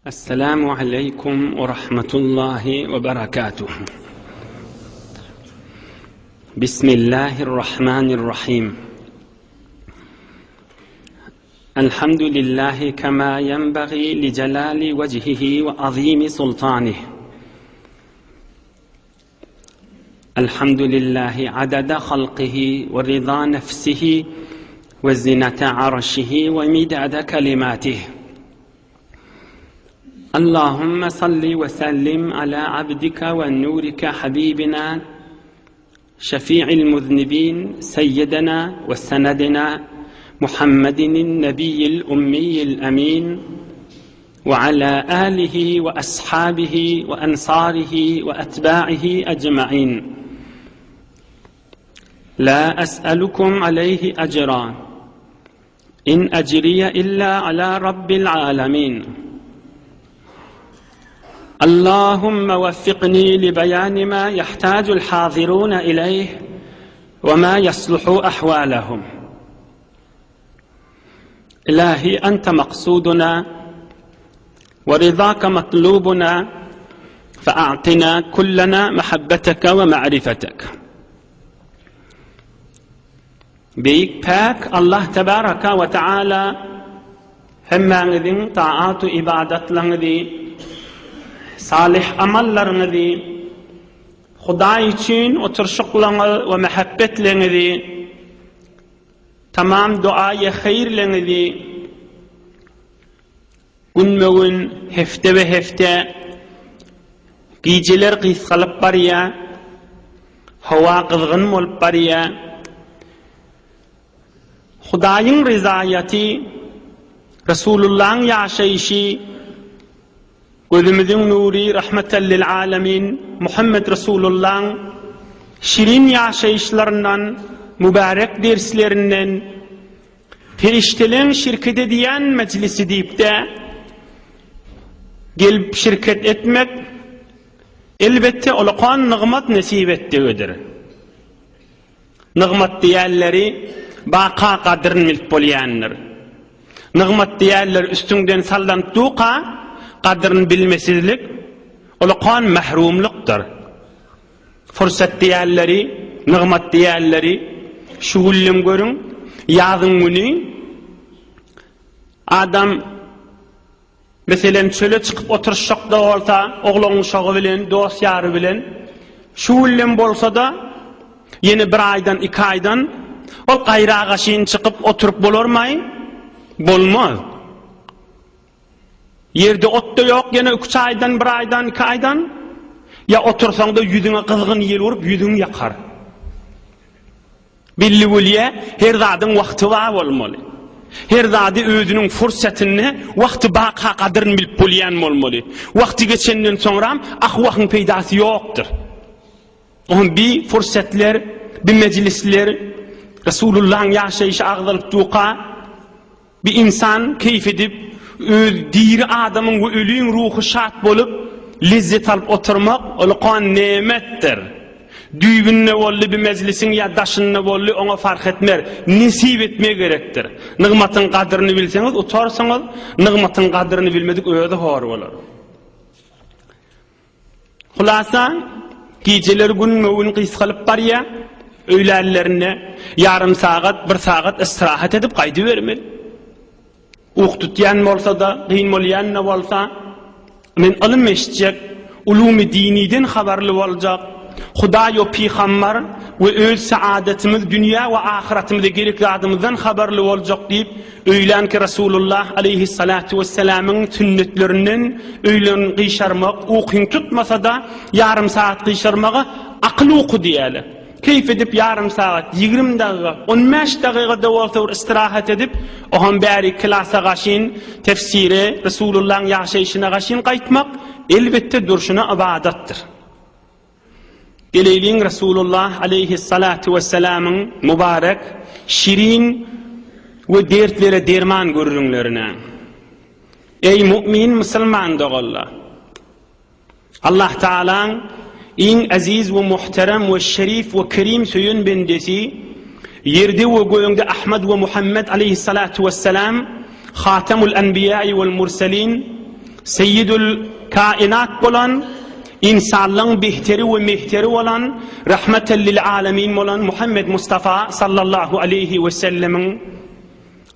السلام عليكم ورحمة الله وبركاته. بسم الله الرحمن الرحيم. الحمد لله كما ينبغي لجلال وجهه وعظيم سلطانه. الحمد لله عدد خلقه ورضا نفسه وزنة عرشه ومداد كلماته. اللهم صل وسلم على عبدك ونورك حبيبنا شفيع المذنبين سيدنا وسندنا محمد النبي الأمي الأمين وعلى آله وأصحابه وأنصاره وأتباعه أجمعين. لا أسألكم عليه أجرا إن أجري إلا على رب العالمين. اللهم وفقني لبيان ما يحتاج الحاضرون إليه وما يصلح أحوالهم. إلهي أنت مقصودنا ورضاك مطلوبنا، فأعطنا كلنا محبتك ومعرفتك. Beyik pek Allah tebaraka ve teala hemmeğinizin taat-ı ibadetlerinizi, salih amallarınızı, Huda için oturuşuklarınızı ve muhabbetlerinizi, tamam duaya hayırlarınızı, günmögün hefte ve hefte geceler kıyskalıp barıya, hava kızgın olup barıya, Hudayın rızayeti, Resulullah'ın yaşayışı, gözümüzün nuri rahmeten lil alemin Muhammed Resulullah'ın şirin yaşayışlarından, mübarek derslerinden, periştelerin şirket ediyen meclisi deyip de gelip şirket etmek elbette olağan nığmat nasip ettiğidir. Nığmat diyerleri baka kadrın milk bolyanır. Nığmat diyerler üstünden sallanıp duqa kadrın bilmesizlik olağan mahrumluktur. Fırsat diyerleri, nığmat diyerleri şugullem görün, yazın günü adam mesela çöle çıkıp oturuşakta olsa oğlunun şoğu bilen, dost yarı bilen şugullem bolsa da yeni bir aydan, 2 aydan o kayrağa şeyin çıkıp oturup bolormayın, bolmaz. Yerde ot da yok, yine 3 aydan, 1 aydan, 2 aydan ya otursan da yüzüne kızgın yel vurup yüzünü yakar. Belli boliye her zadın vakti var olmalı. Her zadı özünün fırsatını, vakti baka kadrını bilip boliyen olmalı. Vakti geçenden sonra ahvakın peydası yoktur. Onun bir fırsatlar, bir meclisler, Resulullah'ın yaşayışı ağzılıp duqa, bir insan keyif edip, diri adamın bu ölüğün ruhu şart bolup, lezzet alıp oturmak, olağan nimettir. Düğünne bollu bir meclisin ya daşınne bollu ona fark etmer, nisip etmeye gerektir. Nığmatın kadrını bilseniz otursanız, nığmatın kadrını bilmedik öyle hor olur. Hulasa, geceler gün kıyskalıp var ya, öylerlerine yarım saat, 1 saat istirahat edip kaydı vermeli. Uqtutyan bolsa da, qiyin bolyan ne bolsa, men alım eşitecek, ulûm-i diniden haberli olacak, Huda yo peygamber ve öz saadetimiz dünya ve ahiretimizde gerekli adımızdan haberli olacak deyip öylen ki Resulullah aleyhissalatu vesselam'ın sünnetlerinden öylen qiyşarmak, uqin tutmasa da yarım saat qiyşarmağı akıl uqu diyeli. Keyif edip yarım saat, 20 dakika, 15 dakikada olsa istirahat edip ohan bari klasa gaşin, tefsiri, Resulullah'ın yaşayışına gaşin qaytmak elbette duruşuna ibadattir. Geleyliğin Resulullah aleyhissalatu vesselam'ın mübarek, şirin ve dertlere derman görürünlerine. Ey mümin, Müslüman doğalla. Allah Teala'nın en aziz ve muhterem ve şerif ve kerim söyün bendesi, yerde ve göğünde Ahmed ve Muhammed aleyhissalatu vesselam, Hatemul Enbiya vel Murselin, Seyyidul kainat bolan, insanlığın behteri ve mehteri olan, rahmeten lil alemin olan Muhammed Mustafa sallallahu aleyhi ve sellemin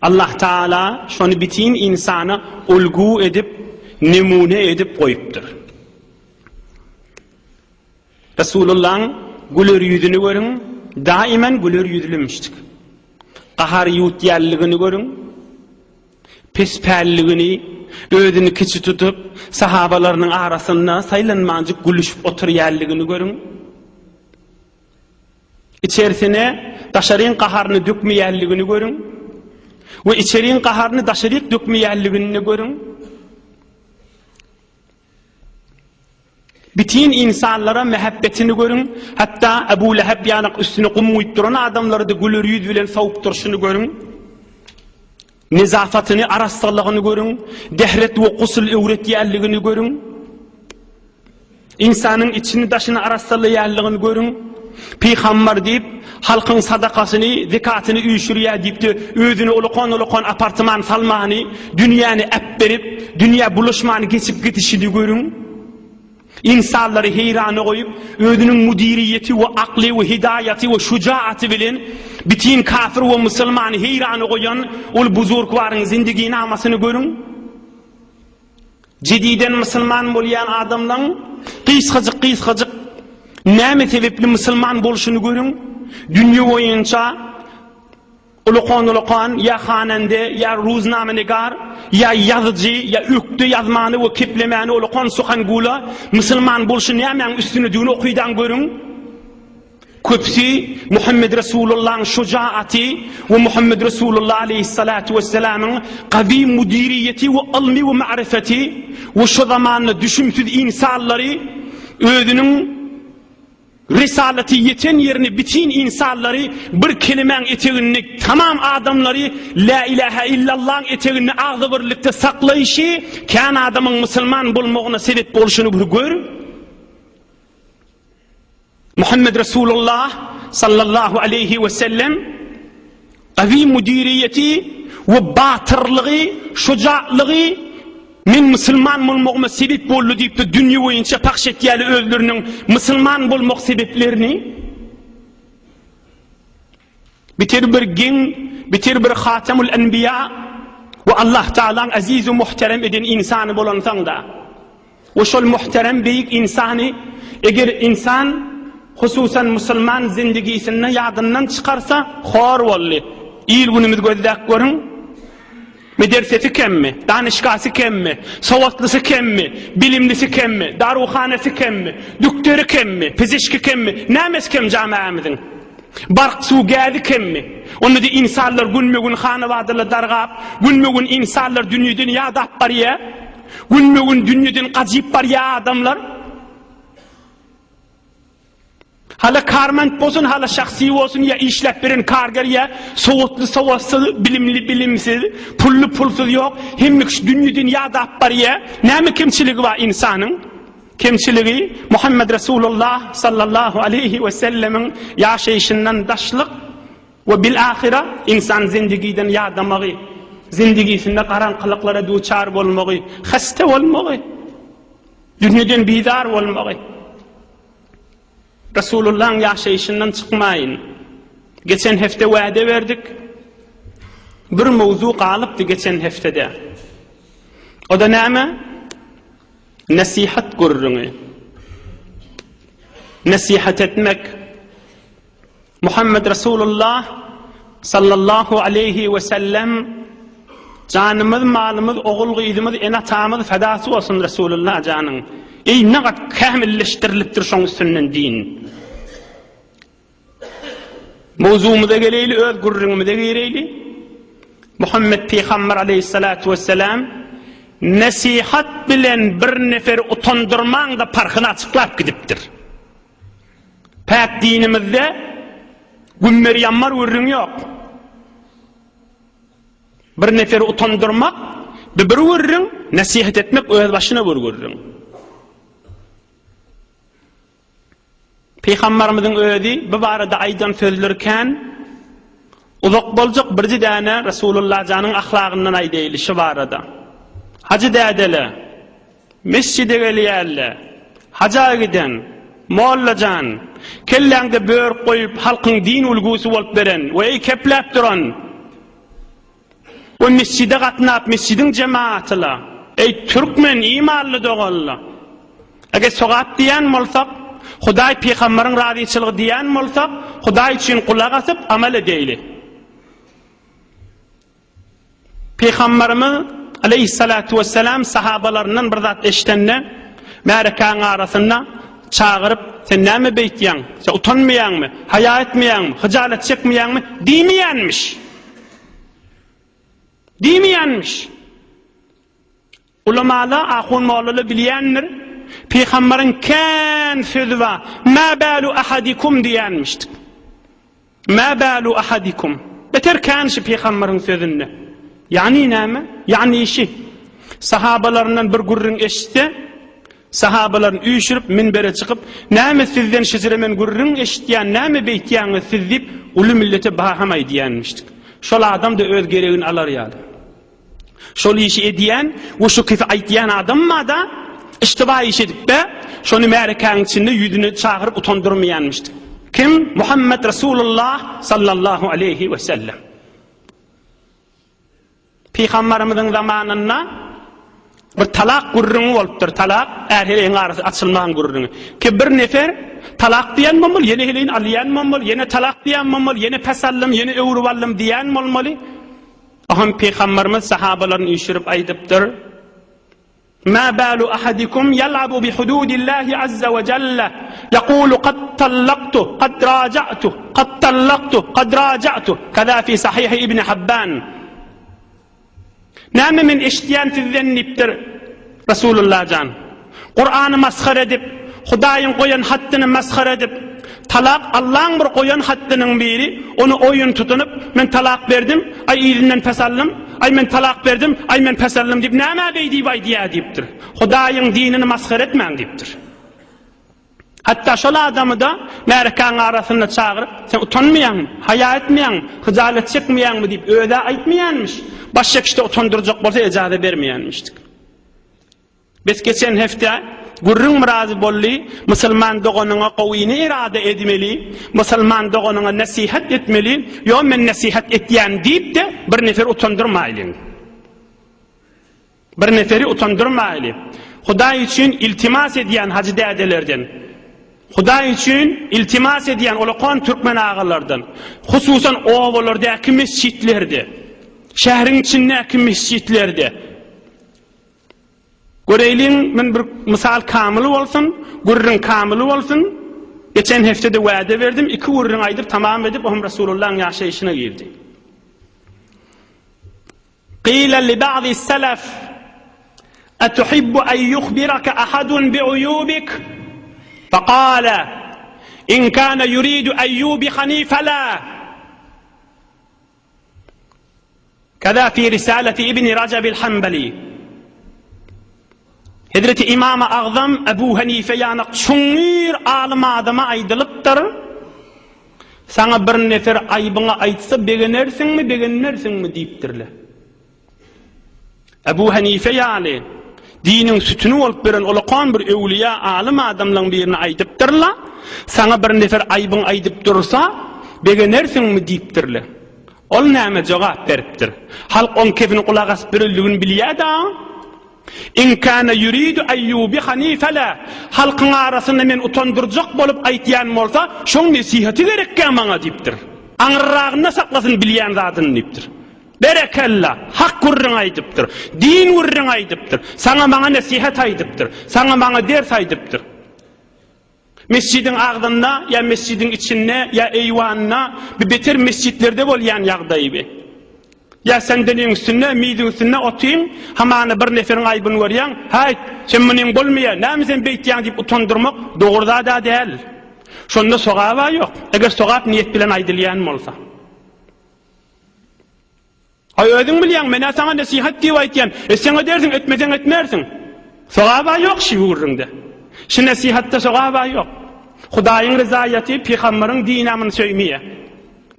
Allah Teala şonu bitin insana ulgu edip, nemune edip koyuptur. Resulullah'ın gülür yüzünü görün, daimen gülür yüzlüymüştük. Qahar yutiyalligini görün, pesperligini, ödünü kiçi tutup, sahabalarının arasında saylanmancık gülüşüp oturuyalligini görün. İçerisine daşarın qaharını dökmeyalligini görün. Ve içerin qaharını daşarık dökmeyalligini görün. Bitin insanlara mehabbetini görün. Hatta Ebu Leheb yanak üstüne kummuyup duran adamları da gülür yüz bilen savuk duruşunu görün. Nezafatını, arastalığını görün. Dehret ve kusul öğretiyalligini görün. İnsanın içini daşını arastalıyallığını görün. Peygamber deyip halkın sadakasını, zekatını uyuşuruya deyip de özünü ulukan apartman salmağını, dünyanı ep berip, dünya buluşmanı geçip gitişini görün. İnsanları heyranı koyup, özünün müdiriyeti ve akli ve hidayeti ve şucaati bilen, bitin kafir ve musulmanı heyranı koyan, ol buzurkvarın zindigi namasını görün. Cediden musulman bolayan adamdan, qıyıs-qıcık, näme sebepli musulman boluşunu görün. Dünya boyunca ulukan ya xanende, ya ruznamenegar, ya yazıcı, ya öktü yazmanı ve keplemeni ulukan sokan gula musulman boluşunu nämeň üstüne düğünü okuydan görün. Köpsi Muhammed Resulullah'ın şucaati ve Muhammed Resulullah aleyhissalatu vesselam'ın qavi mudiriyeti ve ilmi ve ma'rifeti ve şu zamanlı düşümsüz insanları özünün risaleti yeten yerini bitin insanları bir kelimen eteğini tamam adamları la ilahe illallah'ın eteğini ağzı birlikte saklayışı kan adamın musulman bulmağına sebep boluşunu bir gör. Muhammed Resulullah sallallahu aleyhi ve sellem qavi mudiriyeti ve batırlığı, şucaatlığı men musulman bolmağıma sebep boldu deyip de dünya boyunca pakşetiyeli özlerinin musulman bolmak sebeplerini bitir bir Hatemul Enbiya ve Allah Teala'nın aziz ve muhterem eden insanı bolansan da o şol muhterem büyük insanı eğer insan hususan musulman zindigisini yadından çıkarsa xor bolly. İl günümüz gözdak görün. Medersesi kemmi, danışgahı kemmi, savatlısı kemmi, bilimlisi kemmi, daruhanesi kemmi, doktoru kemmi, fizişki kemmi, nämes kem camiamizin. Barq sugazi kemmi. Onu da insanlar günmegün hanavadırla dargap, günmegün insanlar dünyadan yadap bariya, günmegün dünyadan qajip bariya adamlar. Hala karmant bolsun, hala şahsi olsun ya işlep birin kargar ya soğutlu savatsız, bilimsiz, pullu pulsuz yok. Hemlik dünya dünyada apar ya. Näme kemçiligi var insanın? Kemçiligi Muhammed Resulullah sallallahu aleyhi ve sellemin yaşayışından daşlık ve bil ahira insan zindigiden yadamağı, zindigisinde qaranqılıklara duçar bolmağı, hasta olmağı, dünyadan bidar olmağı. Resulullah'ın yaşayışından çıkmayın. Geçen hafta vaade verdik. Bir mevzu kalıptı geçen haftada. O da näme? Nasihat görürüňi. Nasihat etmek. Muhammed Resulullah sallallahu aleyhi ve sellem canımız, malımız, oğul gıydımız, enatamız fedası olsun Resulullah canın. Ey ne kadar kamilleştiriliptir şoň üstünden din. Mevzumuza geleyli, öz gurrumuza geleyli. Muhammed Peygamber aleyhissalatu vesselam nasihat bilen bir nefer utandırmaň da parkyny açıklap gidipdir. Pak dinimizde gümmer yammar urrun yok. Bir nefer utandırmak, bir urrun nasihat etmek öz başına bir urrun. Peygamberimizin öýdi bu barada aýdan sözlerken uzak boljak bir däne Resulullah janyň ahlagyndan aýdyly şu barada. Hacı dädele mescide gelýärler. Haja giden, mollajan, kelläňde bör goýup halkyň din ulgusy bolup beren, we kepläp duran. O mescide gatnap, mescidin jemaatyla, ey türkmen imanly dogalla. Eger sogap diýen bolsak, Hudaý peýgamberiň radyçylygy diýen bolsak, Hudaý üçin kulak asyp amal edýeli. Peýgamberimiz aleyhissalatu vesselam sahabalaryndan bir zat eşitende märekaň arasynda çağırıp sen näme beýtýäň? Sen utanmaýanmy? Haya etmeýänmi? Hyjalat çekmeýänmi? Diýmeýänmiş. Diýmeýänmiş. Ulamalar ahun mawlala bilýändir. Peýgamberiň kän sözü we ma balu ahadikum diýänmişdik. Ma balu ahadikum. Beter kän şu peýgamberiň sözünde. Yani näme? Yani işi. Sahabalarından bir gurrun eşitdi. Sahabaların üýşürip minbere çykyp, näme sizden şejeremen gurrun eşitýän, näme beýtýäňiz siz diýip, uly millete bahamay diýänmişdik. Şol adam da öz geregini alar ýaly. Şol işi edýän, we şu kifi aýtýan adamma da iştiba iş edip be, şonu märekaň içinde ýüzüne çağırıp utandyrmaýanmışdyk. Kim? Muhammed Resulullah sallallahu aleyhi ve sellem. Peýgamberimiziň zamanynda bir talak gurrunu bolupdyr. Talak erheleň arasy açylmagan gurrunu. Ki bir nefer talak diýen bolmaly, ýene heleň alýan bolmaly, ýene talak diýen bolmaly, ýene pesallam, ýene öwrüwallym diýen bolmaly. Aham peýgamberimiz sahabalaryny üýşürip aýdypdyr. Ma balu ahadikum yal'abu bi hududillahi azza wa jalla yaqulu qad talaqtu qad raja'tu qad talaqtu qad raja'tu kaza fi sahih ibn Hibban. Näme men eşitýän sizden nipdir Resulullah jan. Qur'any maskhar edip, Hudaýyň goýan hatdyny maskhar edip, talak Allah'ın bir goýan hatdynyň biri, onu oyun tutunup, men talak berdim, ay ýüzünden pesallam, ay men talak berdim, ay men pesallam diýip näme beýdi diýipdir. Hudaýyň dinini maskhar etmäň diýipdir. Hatta şol adamy da märekaň arasynda çağırıp, sen utanmaýanmy, haya etmeýänmi, hyjalat çekmeýänmi diýip öýde aýtmaýanmış. Başka kişi utandıracak bolsa ejazə bermeýänmişdik. Biz geçen hafta gurrun mirazy bolly, musulman doganyňa gowyny irade edmeli, musulman doganyňa nasihat etmeli, yo men nasihat etýän diýip de bir nefer utandyrmaýly. Bir neferi utandyrmaýly. Hudaý üçin iltimas edýän hacı dädelerden, Hudaý üçin iltimas edýän olaqan türkmen agalardan, hususan owalardaky mescitlerde, şähriň içindäki mescitlerde. Göreýliň men bir misal kamyly bolsun, gurrun kamyly bolsun. Geçen haftada wa'da berdim, 2 gurrun aýdyp tamam edip ohum Resulullah'ın ýaşaýyşyna girdi. Qila li ba'di salaf atuhibbu an yukhbiraka ahadun bi'uyubik? Faqala in kana yuridu an yubihani fala. Kaza fi risalati ibn Rajab al-Hanbali. Hazreti İmam-ı Azam Ebu Hanife ýany şuňyr alim adama aýdylypdyr. Sana bir nefer aýbyňa aýtsa begenersiňmi, begennersiňmi diýipdirler. Ebu Hanife ýaly diniň sütüni bolup beren olaqan bir öwliýa alim adamlaryň birini aýdypdyrlar. Sana bir nefer aýbyň aýdyp dursa begenersiňmi diýipdirler. Ol näme jogap beripdir? Halk on kefini kulak asyp berildigini bilýär-da. In kana yuridu ayyubihani fala. Halkyň arasynda men utandyrjak bolup aýtýan bolsa, şoň nesihati gerekkä maňa diýipdir. Aňragyna saklasyn bilýän zadyny diýipdir. Berekella, hak gurrun aýdypdyr, din gurrun aýdypdyr, sana maňa nesihat aýdypdyr, sana maňa ders aýdypdyr. Mescidin agdynda, ya mescidin içinde, ya eýwanyna, bir beter mescitlerde bolýan ýagdaýy be. Ya senden üstünde, midin üstünde otyň, hamany bir neferin aýbyny görýän, "Hay, sen meniň bolmaýar, näme sen beýtýän" diýip utandyrmak dogurda da däl. Şonda sogaba ýok. Eger sogap niýet bilen aýdylýan bolsa. Ay özüň bilýän, men sana nasihat diýip aýtýan, sen edersiň, etmeden etmersiň. Sogaba ýok şu gurrunda. Şu nasihatda sogaba ýok. Hudaýyň rizaýaty, peýgamberiň dinamyny söýmeýär.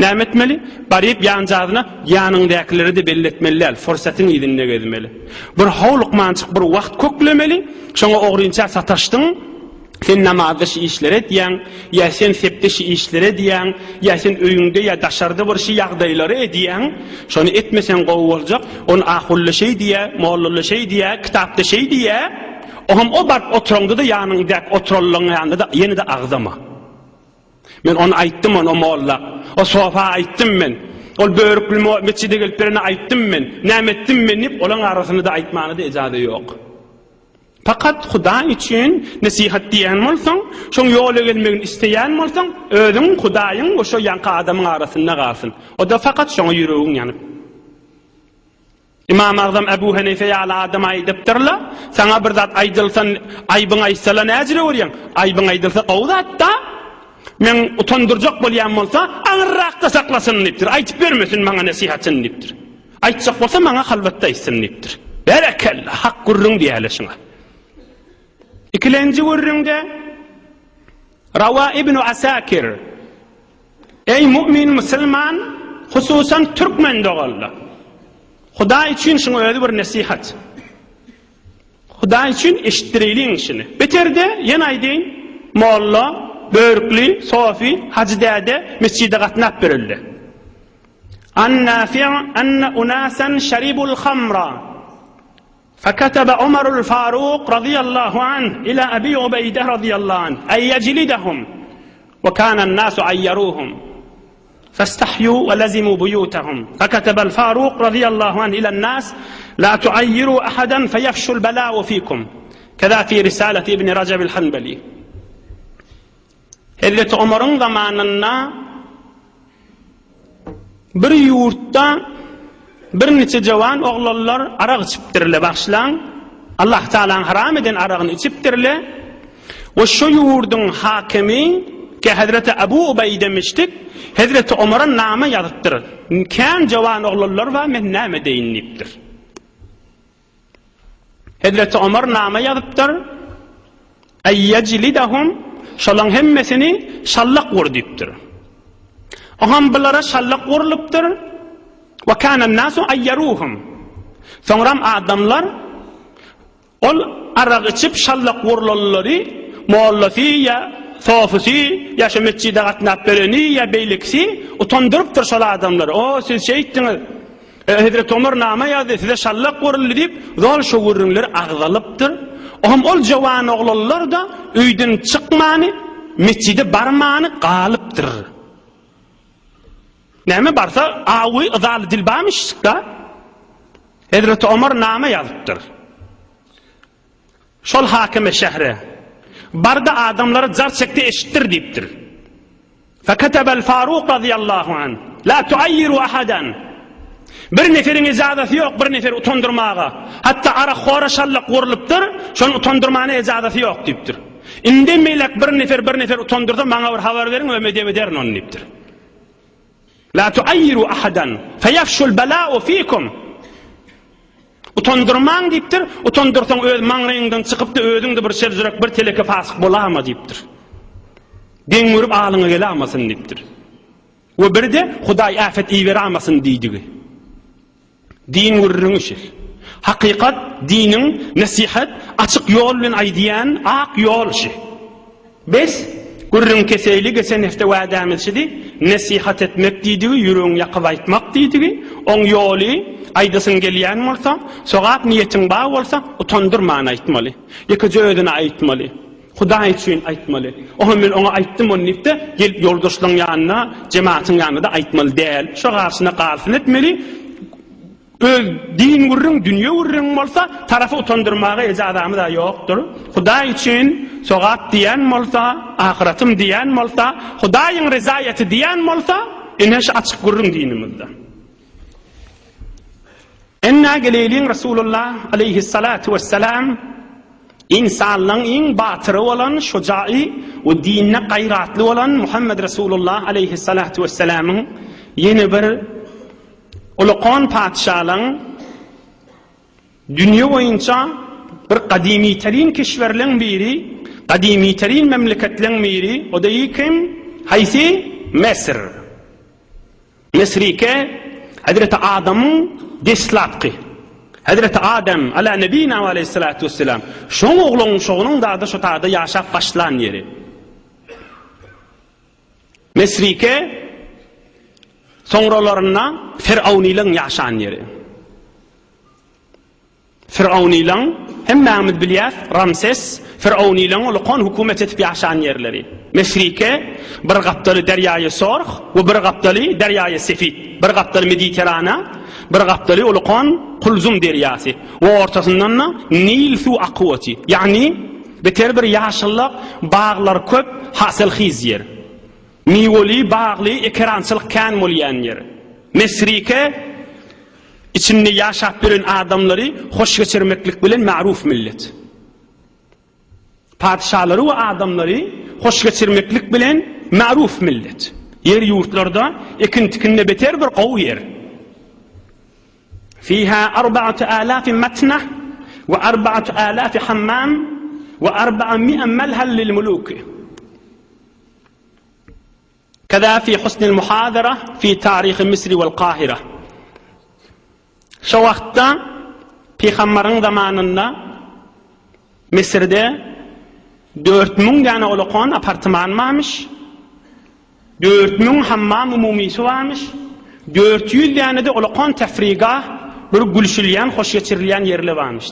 Näme etmeli? Baryp ýanjagyna ýanyndakyları da belletmeliler, fursatyny ýedinne gezmeli. Bir howlukmançyk bir wagt köklemeli, şoňa ogrynça sataşdyň. Sen namazda şu işler edýän, ýa sen sepde şu işler edýän, ýa sen öýüňde ýa daşarda bir şu ýagdaýlary edýän, şonu etmesen gowy boljak, onu ahully şey diýe, mollly şey diýe, kitapda şey diýe, oham o bar oturanda da ýanynda oturallyň ýanynda da ýene de agzama. Men onu aýtdym o molla, o sofa aýtdym men, ol börekli mesjide geliplerine aýtdym men, näme etdim men dip olaň arasyny da aýtmany da ejady ýok. Fakat Huda için nasihat diýen bolsaň, şoň ýola gelmegini isteýän bolsaň, özüň Hudaýyň oşo ýanky adamyň arasynda galsyn. O da fakat şoňa ýüregiň ýanyp. İmam Azam Ebu Hanife ýaly adam aýdypdyrlar, saňa bir zat aýdylsan, aýbyň aýsala näjire görýän? Aýbyň aýdylsa gowdatda, men utandyrjak bolýan bolsa, aňyrrakda saklasyn diýipdir. Aýtyp bermesin maňa nasihatçy diýipdir. Aýtjak bolsa maňa halwatda aýtsyn diýipdir. Berekellah, hak gurrun diýerler şoňa. İkilenci gurrunde Rawa ibn Asakir, ey mümin Müslüman, hususan Türkmen dogalla. Huda için şunu öyle bir nasihat. Huda için eşittiriliğin işini. Beterde yen aydin molla, börkli, sofi, hacdade, mescide gatnap berildi. Anna unasan şaribul khamra. فكتب عمر الفاروق رضي الله عنه إلى أبي عبيدة رضي الله عنه أن يجلدهم وكان الناس عيروهم فاستحيوا ولزموا بيوتهم فكتب الفاروق رضي الله عنه إلى الناس لا تعيروا أحدا فيفشوا البلاء فيكم كذا في رسالة ابن رجب الحنبلي. Hazreti Ömer'in zamanında bir yurtta bir neçe jawan oglanlar araq içipdirle başlan. Allah Taala haram eden araqyny içipdirle. O şu yurdun hakimi ki Hazreti Ebu Ubeyde demişdik, Hazreti Ömer'in namı yazıptır. Kan jawan oglanlar we men näme deýinipdir. Hazreti Ömer namı yazıptır. Ayyajlidahum şolan hemmesini şallaq wurdypdir. Aham bulara şallaq wurlypdyr. وكان الناس ayyaruhum. Soňram adamlar ol araq içip şallaq wurlallary, mollasi ya sofisi ya şu mescide gatnap bereni ya beýliksi utandyrypdyr şol adamlar. O siz şeýtdiňiz. Hazrat Ömer nama ýazdy, size şallaq wuruldy dip, zol şu wurunlar agzalypdyr. Oham ol jawan oglanlar da öýden çykmany, mescide barmany galypdyr. Näme barsa awy ızal dilbamışda Hazreti Ömer nama yazıpdyr. Şol hakime şehre barda adamlara jar çekdi eşittir diýipdir. Fakataba Faruq radiyallahu an la tuayyiru ahadan. Bir neferin ijazasy ýok, bir nefer utandyrmaga. Hatta ara xora şallaq wurlypdyr, şonu utandyrmany ijazasy ýok diýipdir. Inde melek bir nefer utandyrda maňa bir habar beriň we medeme derin onu diýipdir. La tuayyiru ahadan fayafshul bala'u fikum. Utandyrman diýipdir. Utandyrsaň öz maňryňdan çykypdy özüňde bir şerzürek bir teleke fasyk bolama diýipdir. Deňürüp alyňa gelemasyn diýipdir. We birde Hudaý afet iýeramasyn diýdigi. Din gurrunşy. Hakykat diniň nasihat açyk ýol bilen aýdýan ak ýolşy. Biz gurrun keseyli geçen hafta wadamışydy. Nasihat etmek diýdigi, ýüregiň ýakyp aýtmak diýdigi. Oň ýoly aýdasyn gelýän bolsa, sogap niýetiň bar bolsa, utandyrman aýtmaly. Ýeke öýdüne aýtmaly. Hudaý üçin aýtmaly. Oňa men oňa aýtdym onu diýipde, gelip ýoldaşlaryň ýanyna, jemaatyň ýanyna da aýtmaly däl. Şo garşyna galsyn etmeli. Öz din gurrun, dünýä gurrun bolsa, tarafy utandyrmaga ejadamy da ýokdur. Hudaý üçin sogat diýen bolsa, ahiratym diýen bolsa, Hudaýyň rizaýaty diýen bolsa, eneş açyk gurrun dinimizde. Enna gelelin Rasulullah aleyhissalatu vesselam insanlaryň iň batyry bolan, şujai we dinine gaýratly bolan Muhammed Rasulullah aleyhissalatu vesselamyň ýene bir Ulaqan padşahlaryň dünýä boýunça bir qadimi terin keşwerleň biri, qadimi terin memleketleň biri, o da kim? Haýsy Mesir. Mesrike Hazreti Adam'ın deslapqı. Hazreti Adam ala nebina aleyhissalatu vesselam şoň oğlanyň şoňuň da şu taýda ýaşap başlan ýeri. Mesrike soňralaryna Firavuniň ýaşan ýeri. Firavuniň hemmämiz bilýär, Ramses Firavuniň ulkan hukumet etip ýaşan ýerleri. Mesrike bir gapdaly derýaýy Sorx we bir gapdaly derýaýy Sefit, bir gapdaly Mediterana, bir gapdaly ulkan Kulzum derýasy we ortasyndan Nil su aqwaty, ýagny beter bir ýaşyllyk, baglar köp, hasylhyz ýer. Miwoli, bagly, ekrançylyk kan bolýan ýer. Mesrike içinde ýaşap bilen adamlary hoş geçirmeklik bilen ma'ruf millet. Padşahlary we adamlary hoş geçirmeklik bilen ma'ruf millet. Yer ýurtlarda ekin-tikinne beter bir gowy yer. Fiha 4000 matna ve 4000 hammam ve 400 malhal lil muluk. كذا في حسن المحاضرة في تاريخ مصر والقاهرة. Şu wagtda Peygamberin zamanında Mısır'da 4000 tane ulkan apartman varmış. 4000 hammam umumisi varmış. 400 tane de ulkan tefrigah, bir gülşülyen, hoş geçirilyen yerli varmış.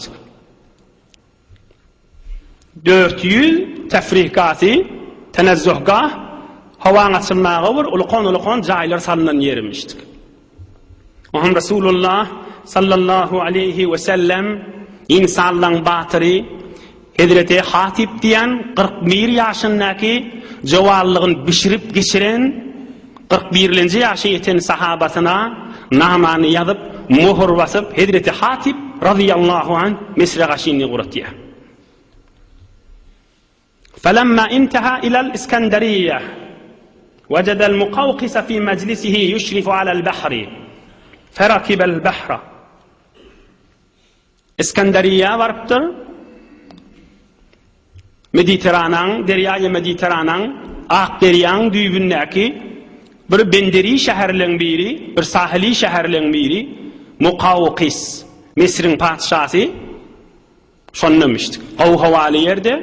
400 tefrigahı, tenezzuhgah, havan açılmağı var, ulkan caylar salınan yermiştik. Muhammed Resulullah sallallahu aleyhi ve sellem insanların batıri Hazreti Hatip diyen 41 yaşındaki cevallığın bişirip geçiren 41. yaşı yeten sahabasına namanı yazıp muhur basıp Hazreti Hatip radıyallahu anh Mesre gaşini guratya. فَلَمَّا اِنْتَهَا إِلَى الْإِسْكَنْدَرِيَّةِ وَجَدَ الْمُقَوْقِسَ فِي مَجْلِسِهِ يُشْرِفُ عَلَى الْبَحْرِ فَرَكِبَ الْبَحْرَ. İskenderiye varıptır. Mediterranan, deryayı Mediterranan, Ak deryan düýbündäki bir benderi şäherliň biri, bir sahili şäherliň biri, Muqawqis, Mesriň padşasy şonnamışdyk. Gow hawaly ýerde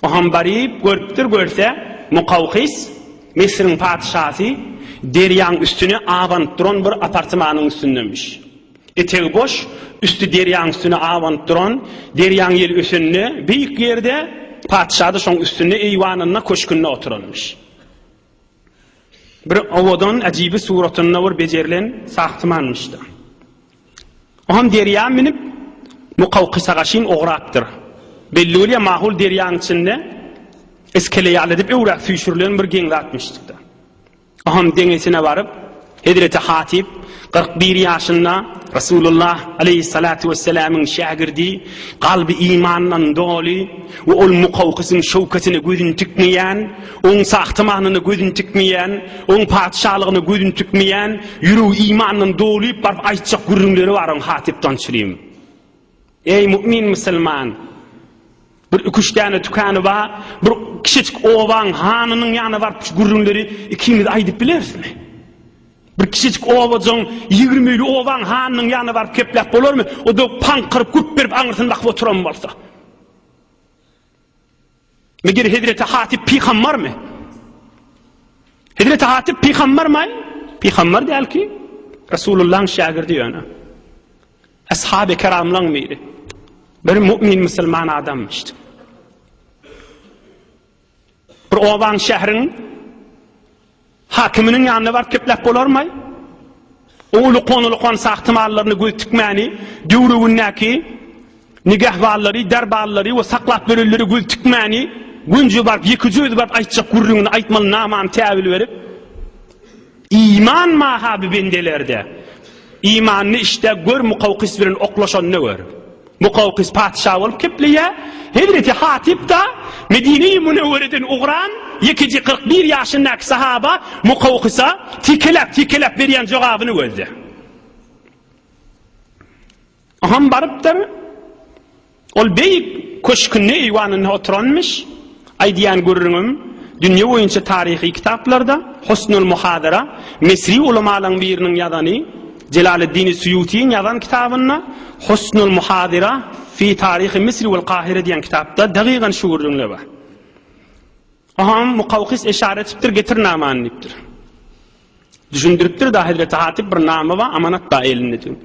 oham baryp görse Muqawqis, Mesriň padşasy deryan üstüne awant duran bir apartmanyň üstündemiş. Etegi boş, üstü deryan üstüne awant duran, deryan ýel üstünde beýik ýerde padşady şoň üstünde eýwanyna köşkünde oturanmış. Bir awadan ajibi suratynda bir bejerilen sahtmanmışdy. Oham deryan minip Muqawqisa gaşyn ograpdyr. Belli mahul deryan içinde eskele ýaladip ewrak süýşürilen bir geň atmışdyk. Oham deňesine barıp Hazreti Hatip 41 ýaşynda Resulullah aleyhissalatu vesselam'ın şagirdi, qalbi imandan doli we ol Muqawqisyň şowkatine gözün tikmeýän, oň sahtmanyny gözün tikmeýän, oň padşalygyny gözün tikmeýän, ýüregi imandan doli barp aýtjak gürrüňleri baryň Hatipdan çyrym. Ey mümin musulman, bir üçdäne tükany bar, bir kiçik owaň hanynyň ýanyna barp gürrüňleri ikimiz aýdyp bilersizmi? Bir kiçik owajoň 20 owaň hanynyň ýanyna barp keplep bolarmy? O da panqyryp güp berip aňyrsyn bakıp oturan bolsa. Meger Hazreti Hatip peýgambermi? Hazreti Hatip peýgambermi? Peýgamber dälki Resulullah'ın şagirdi ýöne. Ashab-ı kiramlaň biri. Bir mümin musulman adammışdy. Bir owaň şähriň hakiminin ýanyna barp keplep bolarmy? Ulkan sahtmanlaryny göz tikmäni, döwrüňdäki nigahwallary, darballary we saklap bölelleri göz tikmäni, günje barp 200 barp aýtjak gurrüňini aýtmaly naman täbil berip iman mahabi bendelerde imanny işte gör Muqawqis bilen oklaşanyny gör. Muqawqis padşa bolup kepleye, Hazreti Hatip da Medine-i Münewwereden ugran 41 ýaşyndaky sahaba Muqawqisa tikelep berýän jogabyny gözdi. Aham barypdyr. Ol beýik köşkünde eýwanyna oturanmış. Aýdýan görüňüm, Dünya boyunca tarihi kitaplarda Husnul Muhadara Misri ulamalarının birinin yazanı Celaleddin Suyuti'nin yazan kitabında Husnul Muhadara fi Tarihi Misri vel Kahire diyen kitapta daqiqan şu gördüğünler var. Aham Muqawqis işaret etiptir, getir namanı deyiptir. Düşündürüptir da Hazreti Hatip bir namı var, amanat da elinde diyor.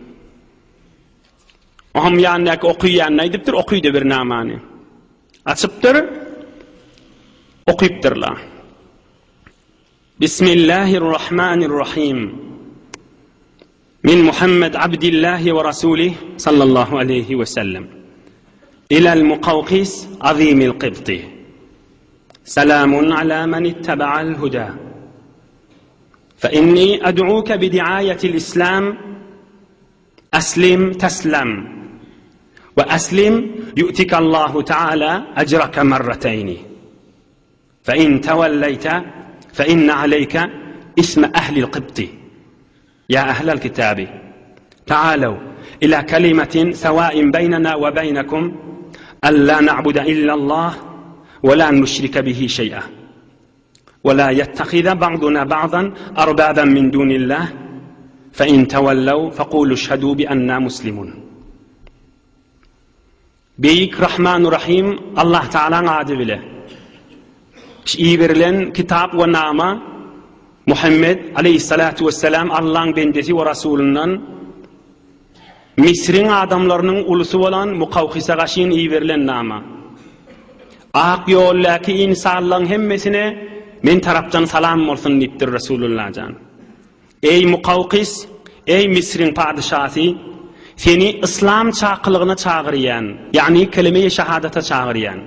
Aham yanındaki okuyan ne deyiptir, okuydu bir namanı. Açıptır, okuyuptırlar. Bismillahirrahmanirrahim. Min Muhammed Abdillahi ve Rasulih sallallahu aleyhi ve sellem. İlal Muqawqis azimil qibti. Selamun ala men ittaba'al huda. فإني أدعوك بدعاية الإسلام أسلم تسلم وأسلم يؤتك الله تعالى أجرك مرتين فإن توليت فإن عليك اسم أهل القبط يا أهل الكتاب تعالوا إلى كلمة سواء بيننا وبينكم ألا نعبد إلا الله ولا نشرك به شيئا ولا يتخذ بعضنا بعضا أربابا من دون الله فإن تولوا فقولوا اشهدوا بأننا مسلمون. Beyik Rahman Rahim Allah Teala'nın adı bile. İyi verilen kitap ve nama Muhammed Aleyhissalatu vesselam Allah'ın bendesi ve Resulünden Misrin adamlarının ulusu olan Muqawqis'a qarşı iyi verilen nama. Ak yoldaki insanların hemmesine men taraftan salam olsun deyiptir Resulullah can. Ey Muqawqis, ey Misrin padişahı, seni İslam çağqılığına çağırıyan, yani kelime-i şehadata çağırıyan.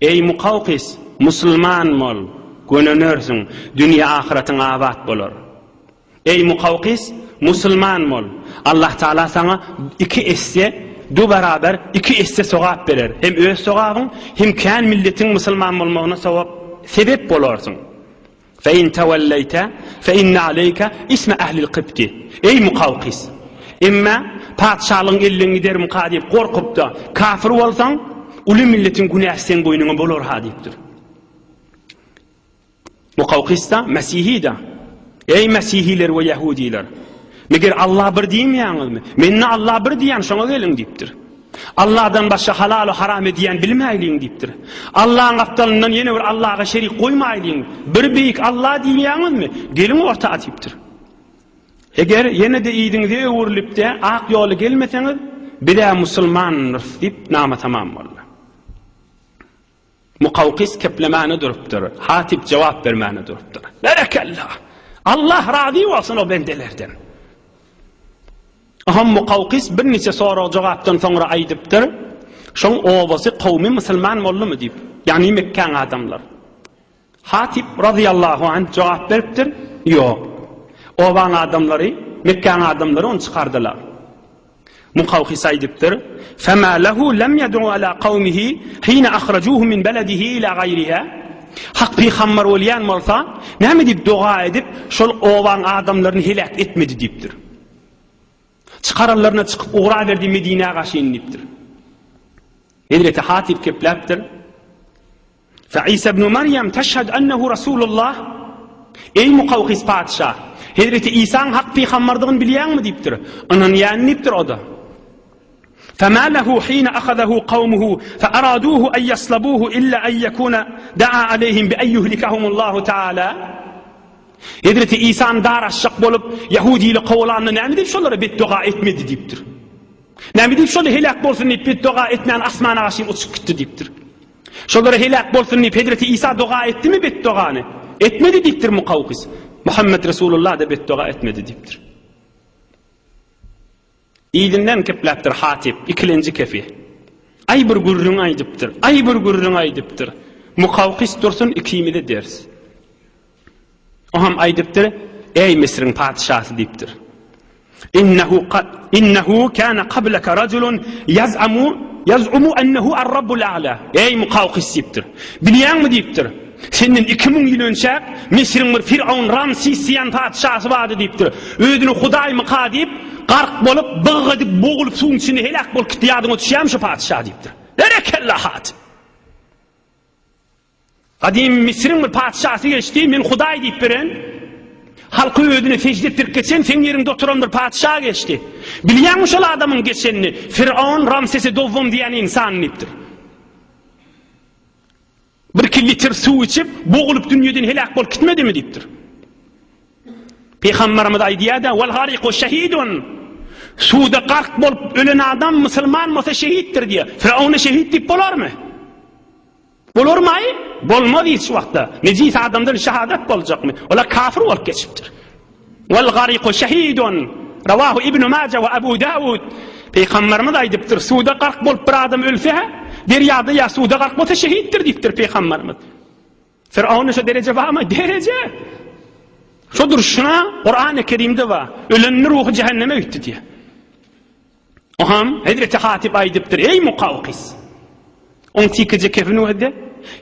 Ey Muqawqis, Müslüman mol, gönönörsün, dünya ahiretin abat bolur. Ey Muqawqis, Müslüman mol, Allah Teala sana iki esse, du beraber iki esse sogap verir. Hem öz sogabın, hem kan milletin Müslüman olmağına sogap sebep bolursun. Fe in tevelleyte fe inne aleyke isme ehlil qibti. Ey Muqawqis, emma padşahlığın elini giderim qadip korkup da kafir olsan ulu milletin günahı sen boynuna bolur ha deyiptir. Muqawqis da Mesihi da. Ey Mesihiler ve Yahudiler, meger Allah bir diýmeýäňizmi? Menne Allah bir diýen şoňa gelin deyiptir. Allah'dan başka halal ve haram ediyen bilmeýliň deyiptir. Allah'ın aptalından yine bir Allah'a şerik koymaýliň. Bir büyük Allah diýýäňizmi? Gelin ortağa deyiptir. Eger yine de iýdiňize öwürlip de ak ýoly gelmeseňiz, bile musulmandyr diýip nama tamam boldy. Muqawqis keplemany durupdyr. Hatip jogap bermäni durupdyr. Berekallah. Allah razı olsun o bendelerden. Aham Muqawqis bir neçe sorak jogapdan soňra aýdypdyr. Şoň obasy kowmy musulman boldymy diýip, ýani Mekkäň adamlar. Hatip radıyallahu anh jogap beripdir. Ýok. Obaň adamlary, Mekkäň adamlary onu çykardylar. Muqawqis aýdypdyr: "Fema lahu lam yad'u ala qawmihi hina akhrajuhu min baladihi ila gayriha." Hak peýgamber bolýan bolsa, näme diýip doga edip, şol obaň adamlaryny helak etmedi diýipdir. Çıkararlarına çıkıp uğra verdi Medine'ye karşı iniptir. Hazreti Hatip kepleptir. Fe İsa ibn Meryem teşhedü ennehu Resulullah. Ey Muqawqis padişah, Hazreti İsa'nın hak peygamberliğini bilýän mi deyipdir. Onun ýanynipdir o da. فما له حين أخذه قومه فأرادوه أن يصلبوه إلا أن يكون دعا عليهم بأن يهلكهم الله تعالى. Hazreti İsa'nın daraşşak bolup Yahudiyle qowlanny näme diýip şolary beddua etmedi diýipdir. Näme diýip şoly helak bolsun diýip beddua etmän asmana gaşy uçup gitdi diýipdir. Şolary helak bolsun diýip Hazreti İsa dua etdimi bedduany? Etmedi diýipdir Muqawqis. Muhammed Resulullah da beddua etmedi diýipdir. İýdinden kepläpdir Hatip, ikilenji kefi. Ay bir gurrun aýdypdyr, ay bir gurrun aýdypdyr. Muqawqis dursun ikimide ders. Oham aýdypdyr, ey Misrin padişahı diýipdir. İnnehu kana qablaka raculun yaz'umu ennehu ar-rabbul a'la. Ey Muqawqis diýipdir. Bilýänmi diýipdir? Senden 2000 ýyl önce Misrin bir Firavun Ramsis diýen padişahı bardy diýipdir. Özüni Hudaýmy qadyp, gark bolup, bıgıdyp, boğulup suwun içinde helak bolup gitýärdiň o düşýän şu padişah diýipdir. Berekallah hat. Kadim Misir'in bir padişahı geçti, men Huday deyip beren. Halkı ödüne secde ettirip geçen, sen yerinde oturan bir padişah geçti. Bilýän şol adamın geçenini, Firavun Ramses'i dowwum diýen insan nipdir. Bir kiliter su içip, boğulup dünýeden helak bolup gitmedimi dipdir. Peygamberimiz aýdýar-da, "Wal gariqu şehidun." Suda gark bolup ölen adam musulman bolsa şehitdir diye. Firavun'a şehit dip bolarmy? Bolarmy? Bolmady hiç wagtda. Nejis adamdan şahadat boljakmy? Ola kafir bolup geçipdir. "Wal gariqu şehidun." Rawahu İbn Majah ve Abu Davud. Peygamberimiz aýdypdyr, suda gark bolup bir adam ölse, derýada ya suda gark bolsa şehitdir dipdir Peygamberimiz. Firavun'a şu derece barmy? Derece. Şodur şuna Kur'an-ı Kerim'de var. Ölenin ruhu cehenneme gitti diye. Oham Hazreti Hatip aýdypdyr, "Ey Muqawqis." On tikice kefini öde.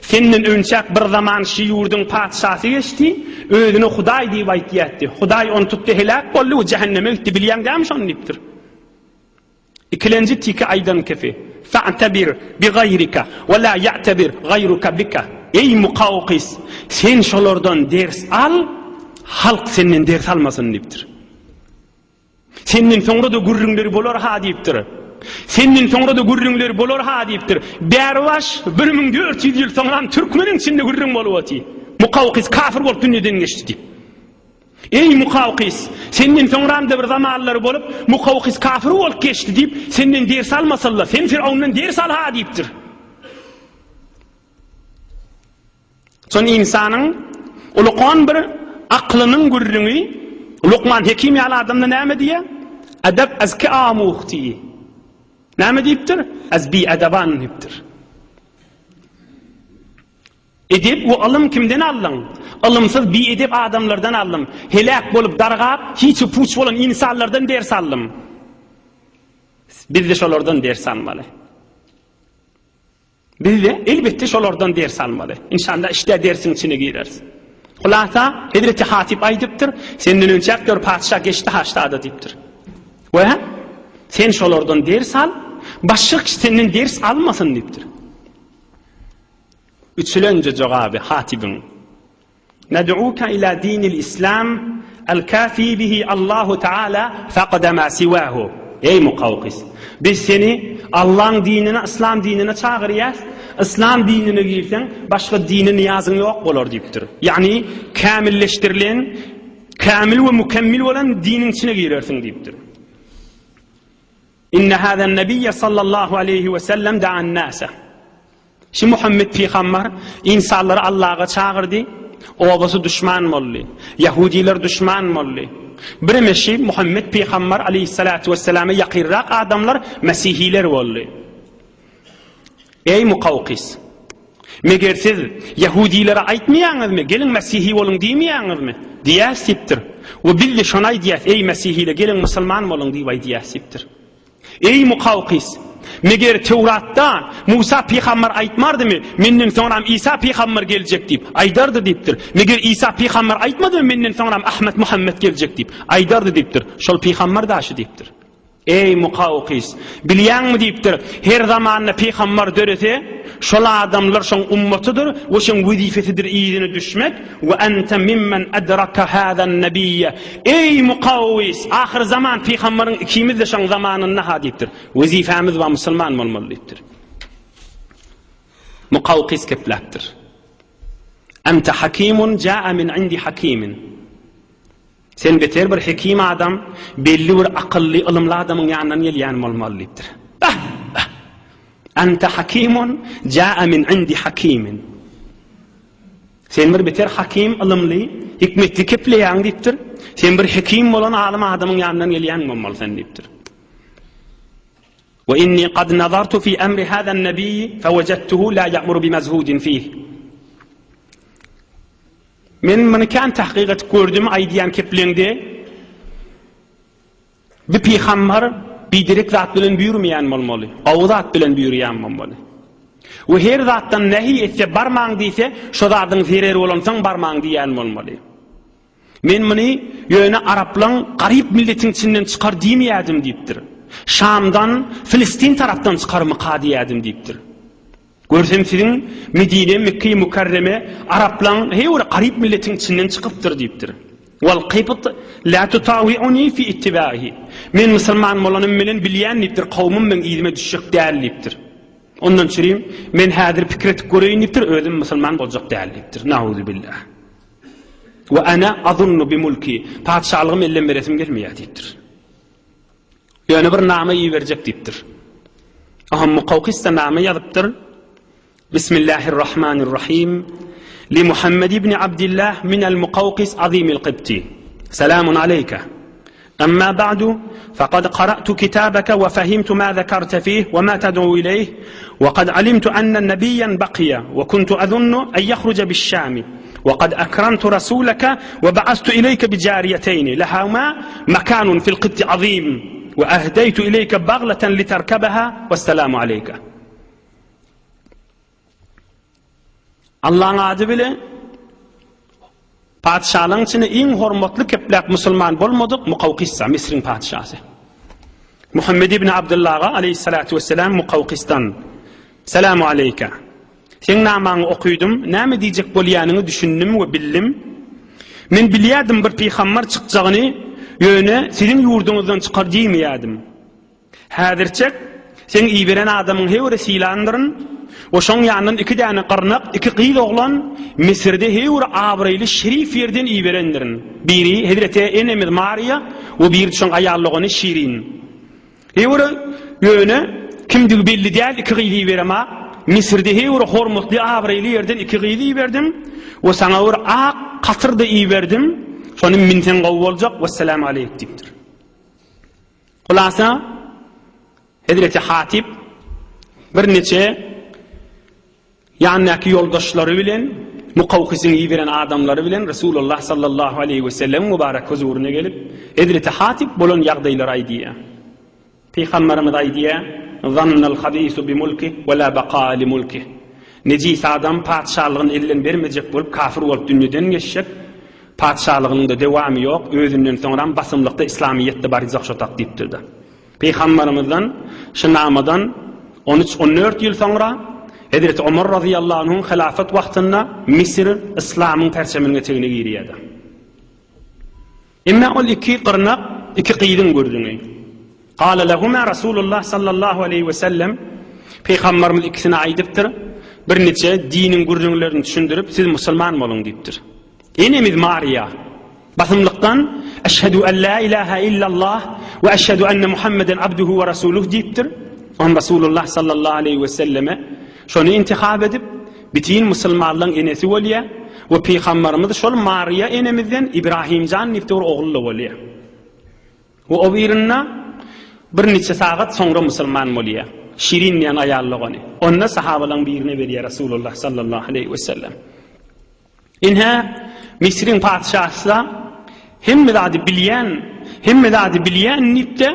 Senin önçak bir zaman şu yurdun padişahı geçti, ödünü Huday diýip aýtýardy. Huday onu tuttu helak boldy, o cehenneme gitti. Bilýän gam şonu dipdir. İkilenci tiki aydan kefi. Fa'tabir bi gayrika ve la ya'tabir gayruka bika. Ey Muqawqis, sen şolardan ders al. Halk senden ders almasın dipdir. Senin soňra da gurrüňleri bolar ha dipdir. Senin soňra da gurrüňleri bolar ha dipdir. Berwaş 1400 ýyl soňra türkmeniň içinde gurrüň bolupdy. Muqawqis kafir bolup dünýeden geçdi. Ey Muqawqis, senin soňra da bir zamanlar bolup Muqawqis kafir bolup geçdi dip senden ders almasalar, sen Firavundan ders al ha dipdir. Son insanyň ulaqan bir aklynyň gurrüňi Luqman Hekim ýaly adamda näme diýär? Adab azki amuhti. Näme diýipdir? Az bi adaban diýipdir. Edep we alym kimden aldyň? Alymsyz bi edep adamlardan aldym. Helak bolup dargap, hiç puç bolan insanlardan ders aldym. Biz de şolardan ders almaly. Biz de elbette şolardan ders almaly. İnşallah işte dersin içine girersin. Hulasa Hazreti Hatip aýdypdyr, senden önçak bir padişah geçdi haştada diýipdir. We sen şolardan ders al, başga senden ders almasın diýipdir. Üçüncü jogaby Hatibin. Nad'uka ila dinil İslam el-kafi bihi Allahu Teala faqad ma siwahu. Ey Muqawqis, biz seni Allah'ın dinine, İslam dinine çağırýas. İslam dinine girsen başka dinin niyazyň ýok bolar diýipdir. Yani kamilleşdirilen, kamil ve mükemmel bolan dinin içine girersin diýipdir. İnne hâzen nebiyye sallallahu aleyhi ve sellem da'an nâse. Şimdi Muhammed Peygamber insanları Allah'a çağırdı. Obası düşman boldy. Yahudiler düşman boldy. Bir meşi Muhammed Peygamber aleyhissalatu vesselam'a yakirrak adamlar Mesihiler boldy. Ey Muqawqis, meger siz Yahudilere aýtmaýaňyzmy, gelin Mesihi bolun diýmeýaňyzmy? Diýäsipdir. O bildi şonay diýär, ey Mesihiler gelin musulman bolun diýip diýäsipdir. Ey Muqawqis, meger Tewratda Musa Peygamber aýtmardymy, menden soňram İsa Peygamber geljek diýip aýdardy diýipdir. Meger İsa Peygamber aýtmadymy, menden soňram Ahmet Muhammed geljek diýip aýdardy diýipdir. Şol Peygamber daşy diýipdir. Ey Muqawqis, bilýänmi diýipdir, her zamanna Peygamber dörese, şol adamlar şoň ummatydyr, we şoň wezifesidir ýygyny düşmek we ente mimmen adraka hâzan nebiyye. Ey Muqawqis, ahir zaman Peygamberiň ikimiz de şoň zamanyna ha diýipdir. Wezifemiz we musulman bolmaly diýipdir. Muqawqis kepläpdir. Ente hakimun jaa min indi hakimin. Sen beter bir hekim adam, belli bir akıllı, ılımlı adamın yanından gelýän bolmaly diýipdir. Ente hakimun jaa min indi hakimin. Sen bir beter hakim, ılımlı, hikmetli kepleýän diýipdir. Sen bir hekim bolan alim adamın yanından gelýän bolmaly sen diýipdir. Ve inni qad nazartu fi amri hâzâ an-nebiyyi fewajadtuhu la ya'muru bimazhudin fihi. Men meni kan tahqiqat gördüm aýdýan kepleňde bir peýgamber bidirek zat bilen buyurmaýan bolmaly, awzat bilen buyurýan bolmaly. We her zatdan nähi etse barmaň diýse, şo zatyň zereri bolansaň barmaň diýän bolmaly. Men meni ýöne Araplaryň garyp milletiň içinden çykar diýmeýädim diýipdir. Şamdan, Filistin tarapdan çykarmy ka diýädim diýipdir. Görsem sizin Medine, Mekke-i Mukarreme, Araplan heýure garyp milletin içinden çykypdyr diýipdir. Wal qibt la tutawi'uni fi ittibahi. Men musulman bolanym bilen bilýän diýipdir, kawmym men ýerime düşjek däl diýipdir. Ondan çyrym men häzir pikir etip göreýin diýipdir, özüm musulman boljak däl diýipdir. Nauzu billah. Wa ana azunnu bi mulki. Padşahlygym elden beresim gelmeýär diýipdir. Ýöne bir nama ýerberjek diýipdir. Aham Muqawqis da nama ýazypdyr. Bismillahirrahmanirrahim. لمحمد بن عبد الله من المقوقس عظيم القبطي سلام عليك أما بعد فقد قرأت كتابك وفهمت ما ذكرت فيه وما تدعو إليه وقد علمت أن نبيا بقي وكنت أظن أن يخرج بالشام وقد أكرمت رسولك وبعثت إليك بجاريتين لهما مكان في القبط عظيم وأهديت إليك بغلة لتركبها والسلام عليك. Allah'ın adı bile padşahlığın içinde en hormatly keplek musulman bolmadyk Muqawqis, Misrin padşahı. Muhammed ibn Abdullah'a aleyhissalatu vesselam Muqawqis'tan selamu aleyke. Sen namaňy okuydum, näme diýjek bolýanyny düşündim we bildim. Men bilýärdim bir peýgamber çykjagyny, ýöne sizin ýurduňyzdan çykar diýmeýärdim. Häzirçe sen iýberen adamyň heýure silandyryn. Oşoň ýanyň iki däne garnak, iki gyýl oglan Misirde heýure abraýly şerif ýerden iýberendirin. Biri Hazreti Enemir Maria we biri şoň aýallygyny Şirin. Heýure ýöne kimdigi belli däl iki gyýl iýberema. Misirde heýure hormatly abraýly ýerden iki gyýl iýberdim. We saňa bir ak katyrda iýberdim. Şony minten gowy boljak. Wassalamu aleyk diýipdir. Hulasa Hazreti Hatip bir neçe ýanyňky ýoldaşlary bilen Muqawqis'in iýberen adamlary bilen Resulullah sallallahu aleyhi ve sellem mübarek huzuryna gelip Hazreti Hatip bolan ýagdaýlary aýdýar. Peýgamberimiz aýdýar: "Zannal habisu bi mulki we la baqa li mulki." Nejis adam padşahlygyny elden bermejek bolup kafir bolup dünýeden geçjek. Padşahlygynyň da dewamy ýok, özünden soňram basymlykda İslamiýetde bar ýakşatak diýipdir. Peýgamberimizden şu namadan 13-14 ýyl soňra Hazreti Ömer radıyallahu anh'ın hilafet wagtynda Misir İslamyň perçemine tegine girýärdi. Emma ol iki qırnak, iki qyýdyn gördüňi. Qala lahuma Rasulullah sallallahu aleyhi ve sellem Peýgamberimiz ikisine aýdypdyr. Bir neçe diniň gürrüňlerini düşündirip siz musulman bolun diýipdir. Enemiz Maria basymlykdan eşhedü en la ilaha illallah ve eşhedü enne Muhammeden abduhu ve rasuluh diýipdir. On Rasulullah sallallahu aleyhi ve selleme şonu intihab edip bitin musulmanlygyň enesi bolýar we peýgamberimiz şol Maria enemizden İbrahimjan niftor ogully bolýar. We o birinna bir neçe sagat soňra musulman bolýar. Şirin ýan aýallygyny. Onda sahabalaryň birine berýär Rasulullah sallallahu aleyhi ve sellem. Inha Misrin padşahsa hemmedadi bilýän nipde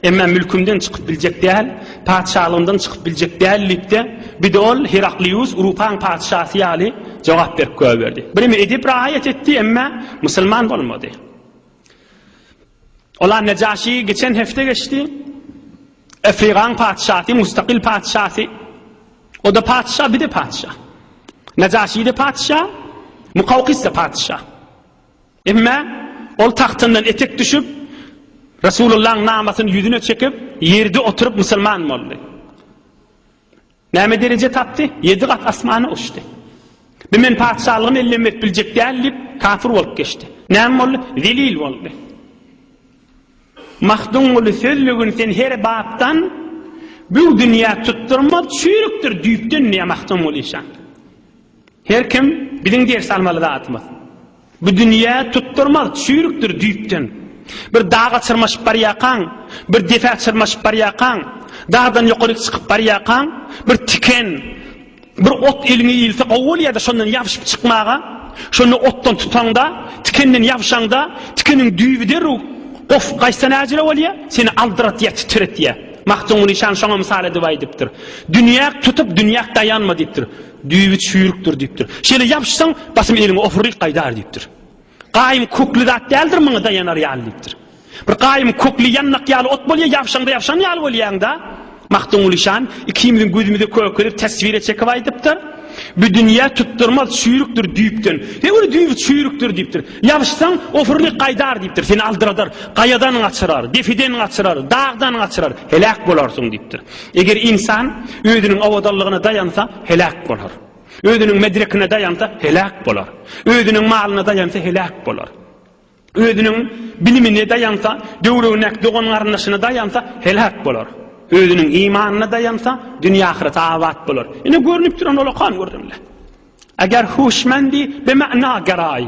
emma mülkümden çykyp biljek däl, padşahlygyndan çykyp biljek däl nipde bir de ol Heraklius Urupan padşahy ýaly jogap berip berdi. Birimi edip raýat etdi emma musulman bolmady. Ola Nejaşi geçen hefte geçti. Afrikan padşahy, mustaqil padşahy. O da padşah, bir de padşah. Nejaşi de padşah, Muqawqis de padşah. Emma ol tahtından etek düşüp Resulullah'ın namasyny yüzüne çekip yerde oturup musulman boldy. Näme derece tapdy? 7 kat asmany uçdy. Bimen padşahlygyny ellemek biljek dälip kafir bolup geçdi. Näme boldy? Zelil boldy. Mahdum bolu sözlügün sen her babdan bu dünýä tutturmak çüýrükdir düýpden ne mahdum bolýan. Her kim biziň ders almaly zatymyz. Bu dünýä tutturmak çüýrükdir düýpden. Bir dağa çyrmaşyp barýakan, bir defa çyrmaşyp barýakan, dağdan ýokary çykyp barýakan, bir tiken, bir ot elini ýylsa gowul ýa-da şondan ýapyşyp çykmaga, şonu otdan tutanda, tikenden ýapşanda, tikeniň düýbi derru of gaýsan ajra bolýa, seni aldyrat ýa titret ýa. Mahdumyň nişan şoňa misal edip aýdypdyr. Dünýä tutup dünýä dayanma diýipdir. Düýbi çüýrükdir diýipdir. Şeýle ýapşysaň basym elini ofurlyk gaýdar diýipdir. Qaym kokly zat däldir muňa dayanar ýalypdyr. Bir qaym kokly ýannak ýaly ot bolýar, ýapşaňda ýapşan ýaly bolýaňda, Mahdumulişan ikimizin gözümüzde kökürüp tasvire çekip aydıptır. Bu dünya tutturmaz çüyrüktür deyiptin. Öyle deyip çüyrüktür deyiptir. Yavşsan ofurlik qaydar deyiptir. Seni aldıradar, qayadan açırar, defiden açırar, dağdan açırar. Helak bolarsın deyiptir. Eğer insan özünün avadallığına dayansa helak bolar. Özünün medrekine dayansa helak bolar. Özünün malına dayansa helak bolar. Özünün bilimine dayansa, dövrünek doğan arınlaşına dayansa helak bolar. Özünün imanına dayansa dünya ahiret avat bulur. Yine görünüp duran olakan gördümler. Eğer huşmendi be ma'na garay,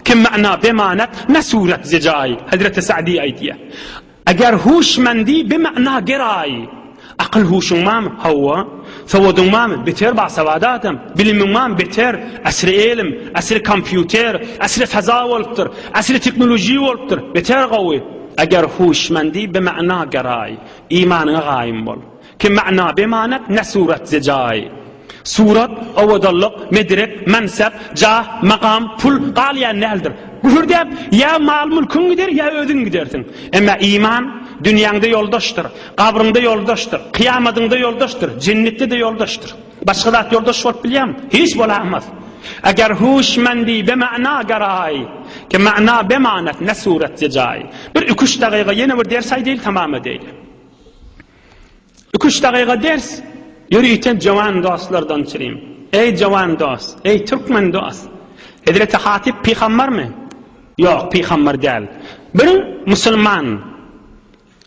kim ma'na be manat ne suret zecay. Hazreti Sa'di aydiye. Eğer huşmendi be ma'na garay, akıl huşun mam hava, savadun mam beter ba savadatım, bilimin mam beter, asri ilim, asri kompüter, asri faza oluptur, asri teknoloji oluptur, beter qavi. Eğer huşmendi be ma'na garay, imanına gayim bol. Ki ma'na be manat ne suret zecay. Surat, avadallık, medrek, mensep, cah, makam, pul, qaliyan neldir? Gühür deyip ya mal mülkün gider ya ödün gidersin. Ama iman dünyanda yoldaştır, kabrında yoldaştır, kıyametinde yoldaştır, cennette de yoldaştır. Başka da yoldaş olup bileyim, hiç olamaz. Eğer huşmendi be ma'na garay, ki ma'na be manat ne suret zecay. Bir 2-3 dakika yine bir ders ay değil, tamamı değil. 2-3 dakika ders, yürüyten cavan dostlardan çireyim. Ey cavan dost, ey Türkmen dost. Hazreti Hatip peygamber mi? Yok, peygamber değil. Bir Müslüman,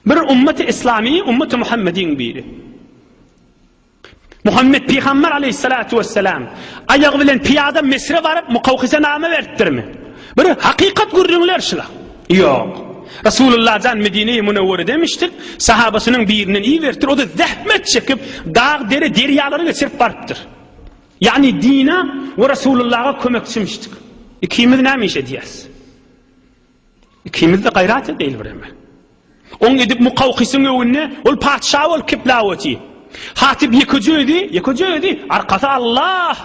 bir ümmet-i İslami, ümmet-i Muhammed'in biri. Muhammed peygamber aleyhissalatu vesselam ayağı bilen piyada Mesir'e varıp Mukavkis'e name verttir mi? Bir hakikat görürler şila. Yok. Resulullah'dan Medine-i Münevvere demiştik, sahabasının birinin iyi vertir, o da zahmet çekip dağ dere deryaları geçirip varıptır. Yani dine ve Resulullah'a kömekçimiştik. İkimiz ne iş edeceğiz? İkimiz de gayrat değil bireme. On edip Mukavkis'in önüne, ol padişahı ol kiplavati. Hatip yıkıcıydı, arkada Allah.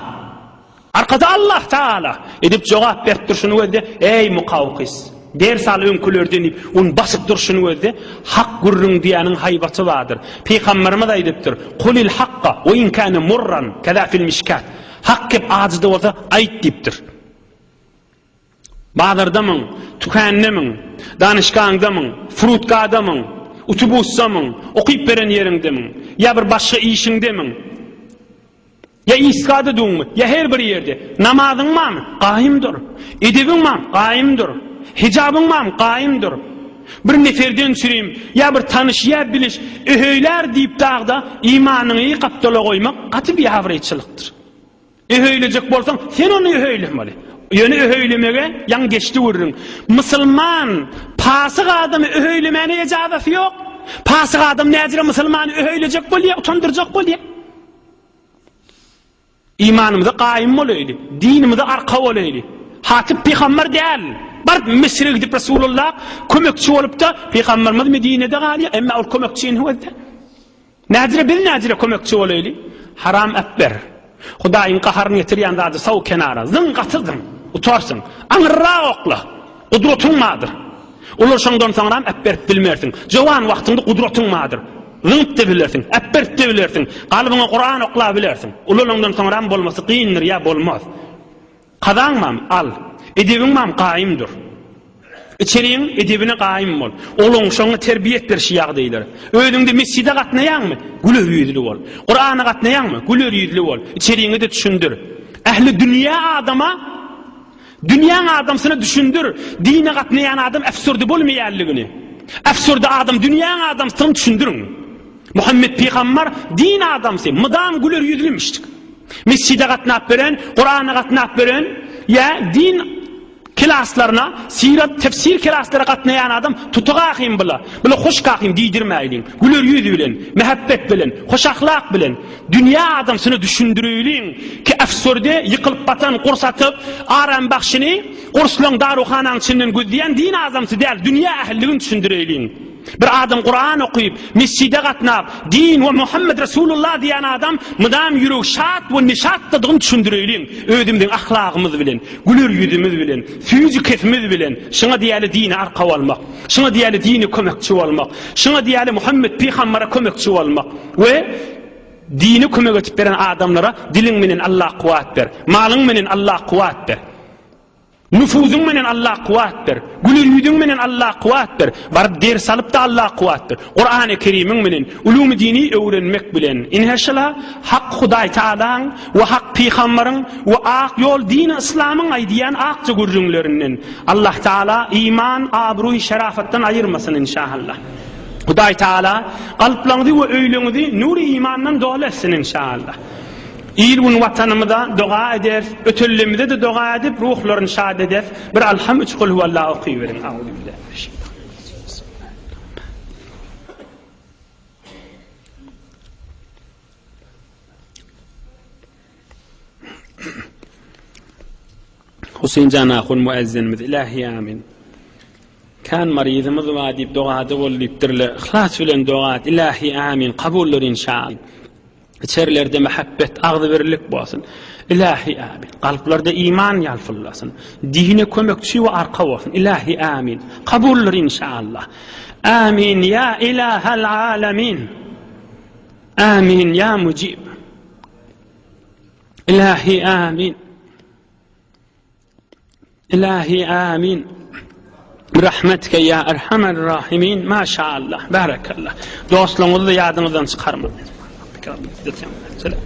Arkada Allah Teala. Edip cevap verip şunu öde, ey Mukavkis. Ders al önkülür denip, onu basıp duruşunu öde, hak gurrun diyanın haybatı vardır. Peygamberime de ediptir. Kulil hakka, o inkâne murran, keda fil mişkat. Hak kep ağzıda olsa ayet deyiptir. Bağdardamın, tükennemın, danışkandamın, frutkadamın, utubussamın, okuyup veren yerindemin, ya bir başka işindemin, ya iskada doğumu, ya her bir yerde, namazın mı? Qaimdir. Edebin mi? Qaimdir. Hicabın mı? Qaimdir. Bir neferden süreyim, ya bir tanış, ya biliş, öhöyler deyip dağda imanını iyi kaptala koymak, katı bir havrayçılıktır. Öhöylecek bolsan, sen onu öhöylemeli. Yönü öhöylemeye yan geçti vururun. Müslüman, pasık adamı öhöylemeye icazası yok. Pasık adam necire Müslümanı öhöyleyecek bolya, utandıracak bolya. İmanımıza qaim olaydı, dinimize arka olaydı. Hatip peygamber değil. Bar Mısır'a gidip Resulullah kömekçi olup da peygamberimiz Medine'de galiya, ama o kömekçinin huvezde. Necire bil necire kömekçi olaydı. Haram ekber. Hudayın qaharını getiriyan da sav kenara, zın qatızdın, utarsın, anırra okla, kudretun madır. Olur şondan sonra ekber bilmersin, cavan vaktinde kudretun madır. Zın de bilirsin, ekber de bilirsin, kalbine Kur'an okla bilirsin. Olur ondan sonra bolması qiyindir ya bolmaz. Kazanmam al, edebinmam qaimdir. İçeriğin edebine qaim ol. Olun şonu terbiyet bir şiyak deyler. Ödünde mescide katnayan mı? Gülür yüzlü ol. Kur'an'a katnayan mı? Gülür yüzlü ol. İçeriğini de düşündür. Ehli dünya adamsını düşündür. Dine katnayan adam efsurde bolmayarlığını. Efsurde adam, dünya adamsını düşündürün. Muhammed peygamber din adamsı. Mıdam gülür yüzlüymüştük. Mescide katnap veren, Kur'an'a katnap veren, ya din klaslarına, sirat, tefsir klaslara katnayan adam tutugaqim bila. Bila hoş qaqim deydirməyilin. Gülür yüz bilen, mehabbet bilen, hoş ahlak bilen. Dünya adamsını düşündürüylin ki efsurde yıkılıp batan kursatıp aram bakşini kurslon daruxanan içinden gözleyen din adamsı değil. Dünya ehliğini düşündürüylin. Bir adam Kur'an okuyup, mescide gatnap, din ve Muhammed Resulullah diyen adam mıdam yürek şat ve nişat tadığını düşündürüylüğün. Ödümden ahlakımız bilen, gülür yüzümüz bilen, füziketimiz bilen, şuna diyeli dini arka olmak, şuna diyeli dini kömekçi olmak, şuna diyeli Muhammed Peygamber'e kömekçi olmak ve dini kömek etip veren adamlara dilin menen Allah kuvvet ver, malın menen Allah kuvvet ver. Nüfuzun menen Allah kuvvet ver. Gülür yüzün menen Allah kuvvet ver. Barıp ders alıp da Allah kuvvet ver. Kur'an-ı Kerim'in menen ulûm-i dini öğrenmek bilen. İnşallah hak Huday Teala'nın ve hak Peygamber'in ve ak yol dini İslam'ın aydiyan akça gürrünlerinden Allah Teala iman, abruy, şerafetten ayırmasın inşallah. Huday Teala kalplarınızı ve öylüğünüzü nur-i imandan dolu etsin inşallah. İlbun vatanımıza dua eder, ötülümüze de dua edip ruhlarını şad eder. Bir alham üç kul huvallahu okuyuverin. Hüseyin Canahun müezzinimiz ilahi amin. Kan marizimiz var deyip duada oluyup dirle ihlas bilen dua et ilahi amin kabullar inşallah. İçerilerde mehabbet, ağzı verilik bolsun. İlahi amin. Kalplarda iman yalfıllasın. Dine kömekçi ve arka olsun. İlahi amin. Kabullar inşallah. Amin ya ilahel alemin. Amin ya mucib. İlahi amin. İlahi amin. Rahmetke ya erhamer rahimin. Maşallah. Barakallah. Dostluğunuzu yadınızdan çıkarmayın. Selam.